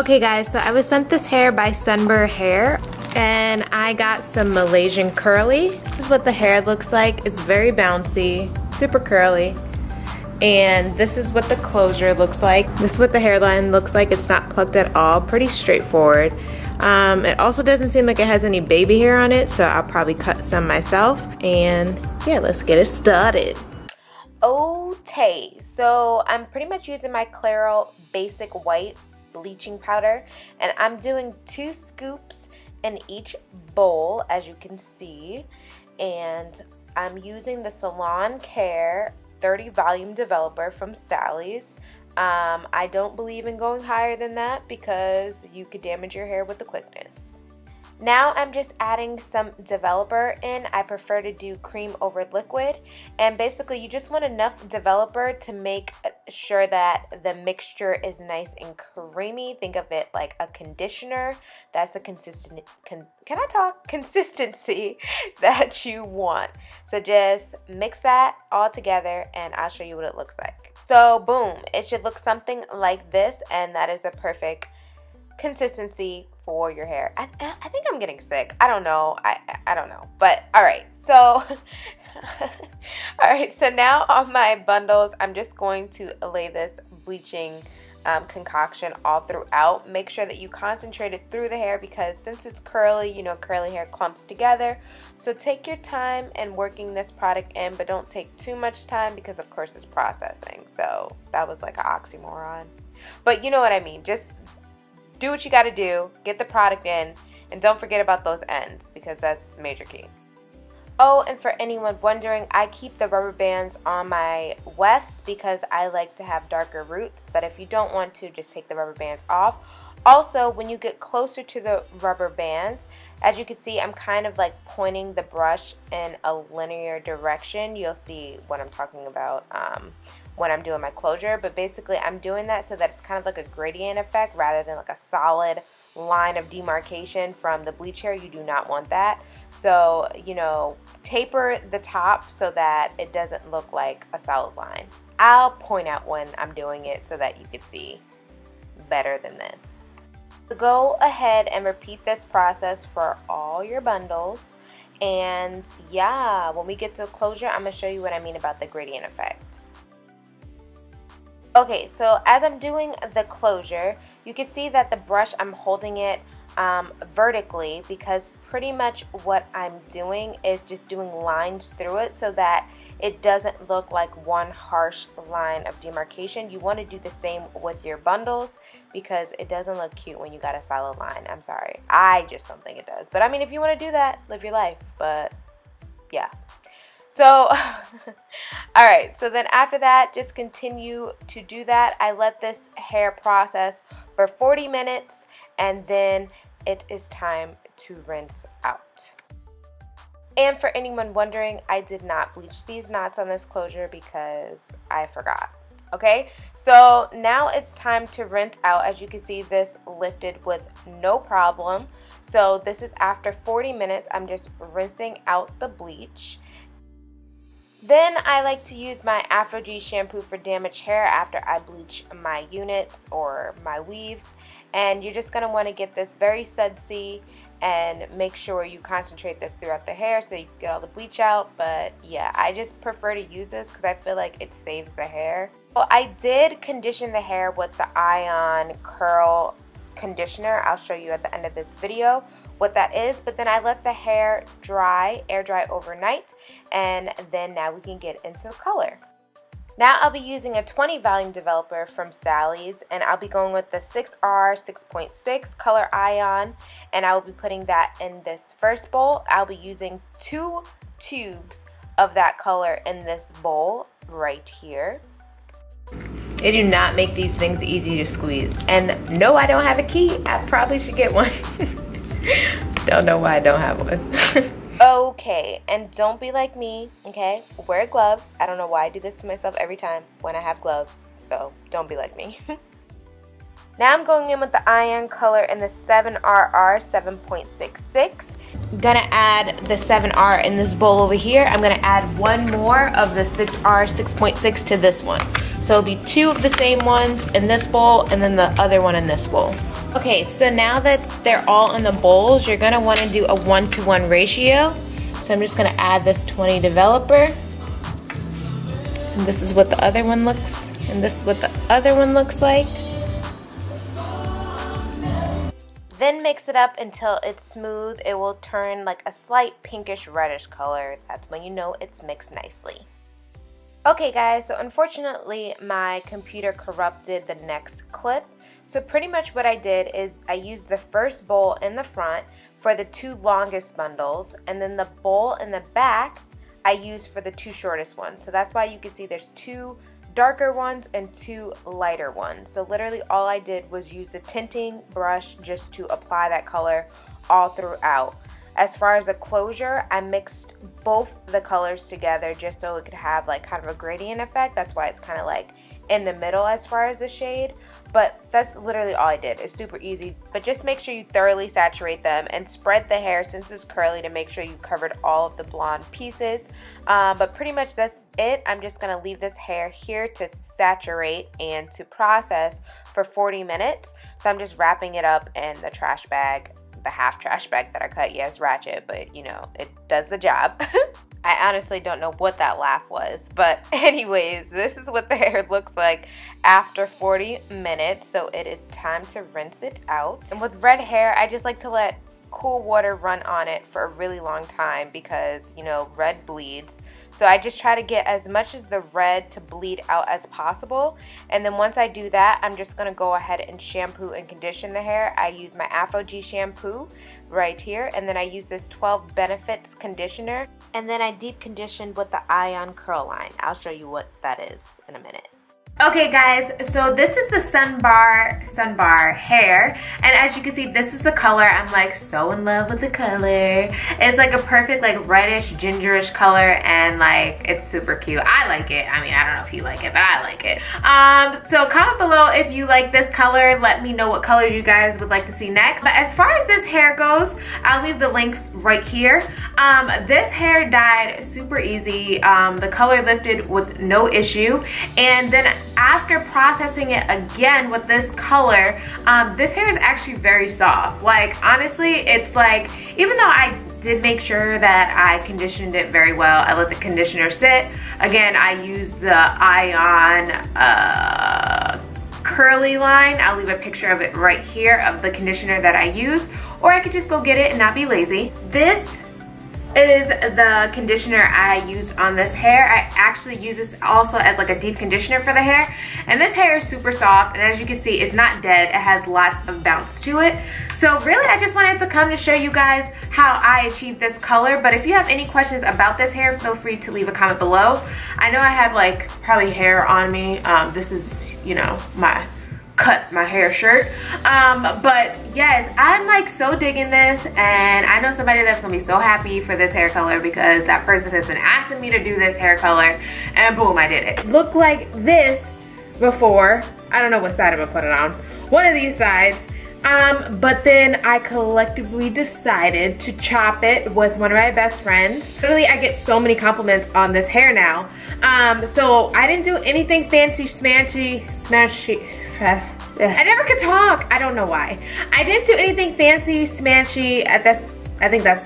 Okay guys, so I was sent this hair by Sunber hair and I got some Malaysian curly. This is what the hair looks like. It's very bouncy, super curly. And this is what the closure looks like. This is what the hairline looks like. It's not plucked at all, pretty straightforward. It also doesn't seem like it has any baby hair on it, so I'll probably cut some myself. And yeah, let's get it started. Okay, so I'm pretty much using my Clairol Basic White bleaching powder, and I'm doing 2 scoops in each bowl, as you can see. And I'm using the Salon Care 30 volume developer from Sally's. I don't believe in going higher than that because you could damage your hair with the quickness. Now I'm just adding some developer in. I prefer to do cream over liquid, and basically you just want enough developer to make sure that the mixture is nice and creamy. Think of it like a conditioner. That's the consistency that you want. So just mix that all together and I'll show you what it looks like. So boom, it should look something like this, and that is the perfect consistency for your hair. I think I'm getting sick. I don't know. I don't know. But alright, so alright, so now on my bundles, I'm just going to lay this bleaching concoction all throughout. Make sure that you concentrate it through the hair because since it's curly, you know, curly hair clumps together. So take your time in working this product in, but don't take too much time because of course it's processing. So that was like an oxymoron. But you know what I mean. Just do what you got to do, get the product in, and don't forget about those ends because that's major key. Oh, and for anyone wondering, I keep the rubber bands on my wefts because I like to have darker roots, but if you don't want to, just take the rubber bands off. Also, when you get closer to the rubber bands, as you can see, I'm kind of like pointing the brush in a linear direction. You'll see what I'm talking about when I'm doing my closure, but basically I'm doing that so that it's kind of like a gradient effect rather than like a solid line of demarcation from the bleach hair. You do not want that. So, you know, taper the top so that it doesn't look like a solid line. I'll point out when I'm doing it so that you can see better than this. So go ahead and repeat this process for all your bundles. And yeah, when we get to the closure, I'm going to show you what I mean about the gradient effect. Okay, so as I'm doing the closure, you can see that the brush, I'm holding it vertically because pretty much what I'm doing is just doing lines through it so that it doesn't look like one harsh line of demarcation. You want to do the same with your bundles because it doesn't look cute when you got a solid line. I'm sorry. I just don't think it does. But I mean, if you want to do that, live your life. But yeah. So, alright, so then after that, just continue to do that. I let this hair process for 40 minutes and then it is time to rinse out. And for anyone wondering, I did not bleach these knots on this closure because I forgot. Okay, so now it's time to rinse out. As you can see, this lifted with no problem. So this is after 40 minutes. I'm just rinsing out the bleach. Then I like to use my Afro G shampoo for damaged hair after I bleach my units or my weaves. And you're just going to want to get this very sudsy and make sure you concentrate this throughout the hair so you can get all the bleach out. But yeah, I just prefer to use this because I feel like it saves the hair. So I did condition the hair with the Ion Curl conditioner. I'll show you at the end of this video what that is, but then I let the hair dry, air dry overnight, and then now we can get into color. Now I'll be using a 20 volume developer from Sally's, and I'll be going with the 6R 6.6 color Ion, and I will be putting that in this first bowl. I'll be using 2 tubes of that color in this bowl right here. They do not make these things easy to squeeze. And no, I don't have a key. I probably should get one. Don't know why I don't have one. Okay, and don't be like me, okay? Wear gloves. I don't know why I do this to myself every time when I have gloves. So don't be like me. Now I'm going in with the Ion color in the 7RR 7.66. gonna add the 7R in this bowl over here. I'm gonna add one more of the 6R 6.6 to this one. So it'll be two of the same ones in this bowl and then the other one in this bowl. Okay, so now that they're all in the bowls, you're gonna wanna do a 1-to-1 ratio. So I'm just gonna add this 20 developer. And this is what the other one looks, and this is what the other one looks like. Then mix it up until it's smooth. It will turn like a slight pinkish reddish color. That's when you know it's mixed nicely. Okay guys, so unfortunately my computer corrupted the next clip. So pretty much what I did is I used the first bowl in the front for the two longest bundles, and then the bowl in the back I used for the two shortest ones. So that's why you can see there's two darker ones and two lighter ones. So literally all I did was use the tinting brush just to apply that color all throughout. As far as the closure, I mixed both the colors together just so it could have like kind of a gradient effect. That's why it's kind of like in the middle as far as the shade, but that's literally all I did. It's super easy, but just make sure you thoroughly saturate them and spread the hair since it's curly to make sure you covered all of the blonde pieces. But pretty much that's it. I'm just gonna leave this hair here to saturate and to process for 40 minutes. So I'm just wrapping it up in the trash bag, the half trash bag that I cut. Yes, ratchet, but you know, it does the job. I honestly don't know what that laugh was, but anyways, this is what the hair looks like after 40 minutes. So it is time to rinse it out. And with red hair, I just like to let cool water run on it for a really long time because, you know, red bleeds. So I just try to get as much as the red to bleed out as possible. And then once I do that, I'm just going to go ahead and shampoo and condition the hair. I use my Afro G shampoo right here. And then I use this 12 Benefits conditioner. And then I deep conditioned with the Ion Curl Line. I'll show you what that is in a minute. Okay guys, so this is the Sunber hair, and as you can see, this is the color. I'm like so in love with the color. It's like a perfect like reddish gingerish color, and like it's super cute. I like it. I mean, I don't know if you like it, but I like it. So comment below if you like this color. Let me know what color you guys would like to see next. But as far as this hair goes, I'll leave the links right here. This hair dyed super easy. The color lifted with no issue, and then after processing it again with this color, this hair is actually very soft. Like honestly, it's like, even though I did make sure that I conditioned it very well, I let the conditioner sit. Again, I used the Ion curly line. I'll leave a picture of it right here of the conditioner that I use, or I could just go get it and not be lazy. This is the conditioner I used on this hair. I actually use this also as like a deep conditioner for the hair, and this hair is super soft, and as you can see, it's not dead. It has lots of bounce to it. So really, I just wanted to come to show you guys how I achieved this color. But if you have any questions about this hair, feel free to leave a comment below. I know I have like probably hair on me. This is, you know, my cut my hair shirt, but yes, I'm like so digging this, and I know somebody that's gonna be so happy for this hair color because that person has been asking me to do this hair color, and boom, I did it. Looked like this before. I don't know what side I'm gonna put it on, one of these sides, but then I collectively decided to chop it with one of my best friends. Literally, I get so many compliments on this hair now. So I didn't do anything fancy smashy. I never could talk. I don't know why. I didn't do anything fancy, smashy. I think that's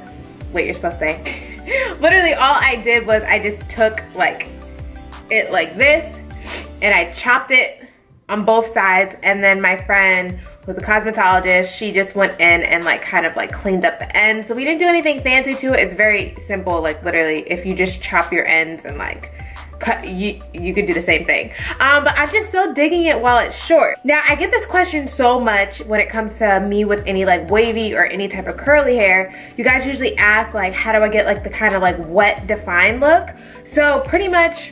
what you're supposed to say. Literally all I did was I just took like it like this, and I chopped it on both sides, and then my friend was a cosmetologist. She just went in and like kind of like cleaned up the ends. So we didn't do anything fancy to it. It's very simple. Like literally, if you just chop your ends and like cut, you could do the same thing. But I'm just so digging it while it's short. Now I get this question so much when it comes to me with any like wavy or any type of curly hair. You guys usually ask like, how do I get like the kind of like wet defined look? So pretty much,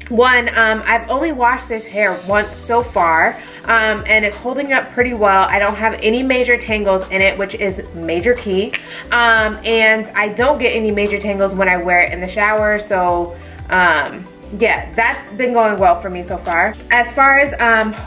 one, I've only washed this hair once so far, and it's holding up pretty well. I don't have any major tangles in it, which is major key. And I don't get any major tangles when I wear it in the shower, so yeah, that's been going well for me so far. As far as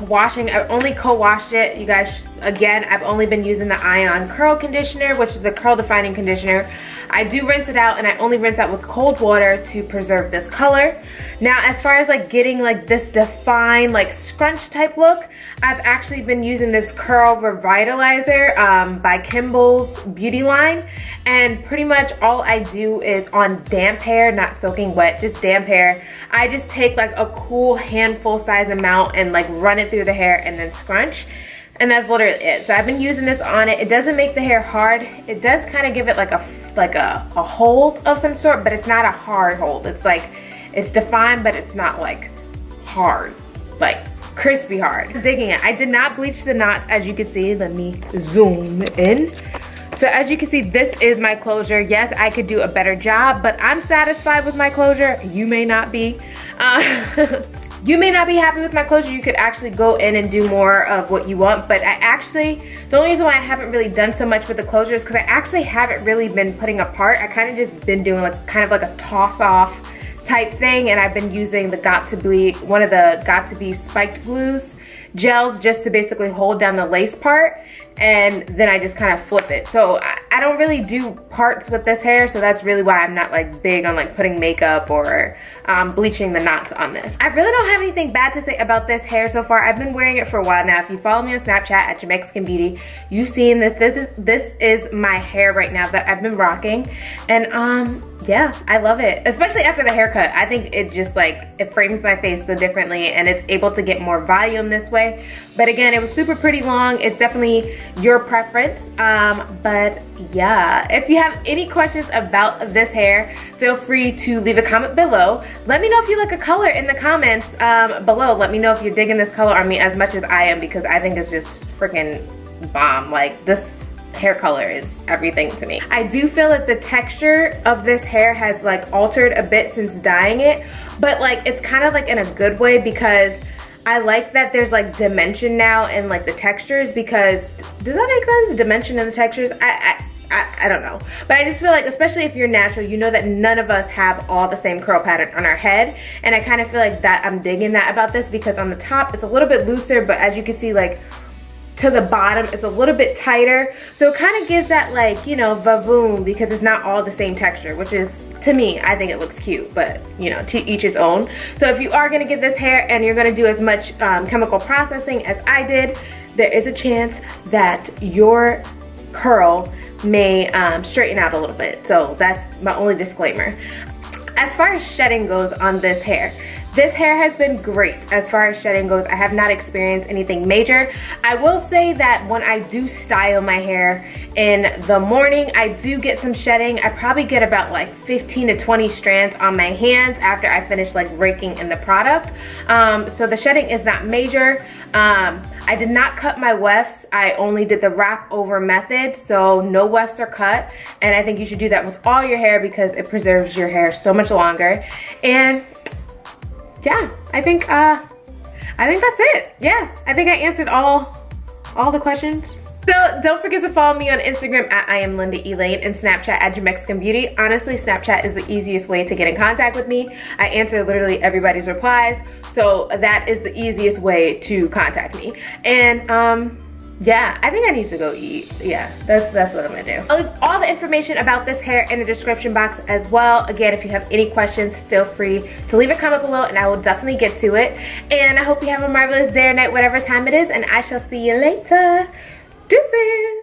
washing, I've only co-washed it. You guys, again, I've only been using the Ion Curl Conditioner, which is a curl defining conditioner. I do rinse it out, and I only rinse out with cold water to preserve this color. Now, as far as like getting like this defined like scrunch type look, I've actually been using this Curl Revitalizer by Kimball's Beauty line. And pretty much all I do is on damp hair, not soaking wet, just damp hair, I just take like a cool handful size amount and like run it through the hair and then scrunch. And that's literally it. So I've been using this on it. It doesn't make the hair hard. It does kind of give it like a hold of some sort, but it's not a hard hold. It's like, it's defined, but it's not like hard, like crispy hard. I'm digging it. I did not bleach the knots, as you can see. Let me zoom in. So as you can see, this is my closure. Yes, I could do a better job, but I'm satisfied with my closure. You may not be. You may not be happy with my closure. You could actually go in and do more of what you want, but the only reason why I haven't really done so much with the closure is because I actually haven't really been putting apart. I kind of just been doing like kind of like a toss off type thing, and I've been using the one of the Got to Be spiked glues gels just to basically hold down the lace part, and then I just kind of flip it. So I don't really do parts with this hair, so that's really why I'm not like big on like putting makeup or bleaching the knots on this. I really don't have anything bad to say about this hair so far. I've been wearing it for a while now. If you follow me on Snapchat at Jamaican Beauty, you've seen that this is my hair right now that I've been rocking, and yeah, I love it, especially after the haircut. I think it just like, it frames my face so differently, and it's able to get more volume this way. But again, it was super pretty long. It's definitely your preference. But yeah, if you have any questions about this hair, feel free to leave a comment below. Let me know if you like a color in the comments below. Let me know if you're digging this color on me as much as I am, because I think it's just freaking bomb. Like, this hair color is everything to me. I do feel that the texture of this hair has like altered a bit since dyeing it, but like it's kind of like in a good way, because I like that there's like dimension now in like the textures, because does that make sense? Dimension in the textures? I don't know. But I just feel like, especially if you're natural, you know that none of us have all the same curl pattern on our head. And I kind of feel like that I'm digging that about this, because on the top it's a little bit looser, but as you can see, like to the bottom it's a little bit tighter. So it kind of gives that like, you know, vavoom, because it's not all the same texture, which is, to me, I think it looks cute, but you know, to each his own. So if you are gonna get this hair and you're gonna do as much chemical processing as I did, there is a chance that your curl may straighten out a little bit. So that's my only disclaimer. As far as shedding goes on this hair has been great. As far as shedding goes, I have not experienced anything major. I will say that when I do style my hair in the morning, I do get some shedding. I probably get about like 15 to 20 strands on my hands after I finish like raking in the product. So the shedding is not major. I did not cut my wefts. I only did the wrap over method, so no wefts are cut. And I think you should do that with all your hair, because it preserves your hair so much longer. And yeah, I think that's it. Yeah, I think I answered all the questions. So don't forget to follow me on Instagram at iamLindaElaine and Snapchat at Jamaican Beauty. Honestly, Snapchat is the easiest way to get in contact with me. I answer literally everybody's replies, so that is the easiest way to contact me. And yeah, I think I need to go eat. Yeah, that's what I'm gonna do. I'll leave all the information about this hair in the description box as well. Again, if you have any questions, feel free to leave a comment below and I will definitely get to it. And I hope you have a marvelous day or night, whatever time it is, and I shall see you later. Deuces!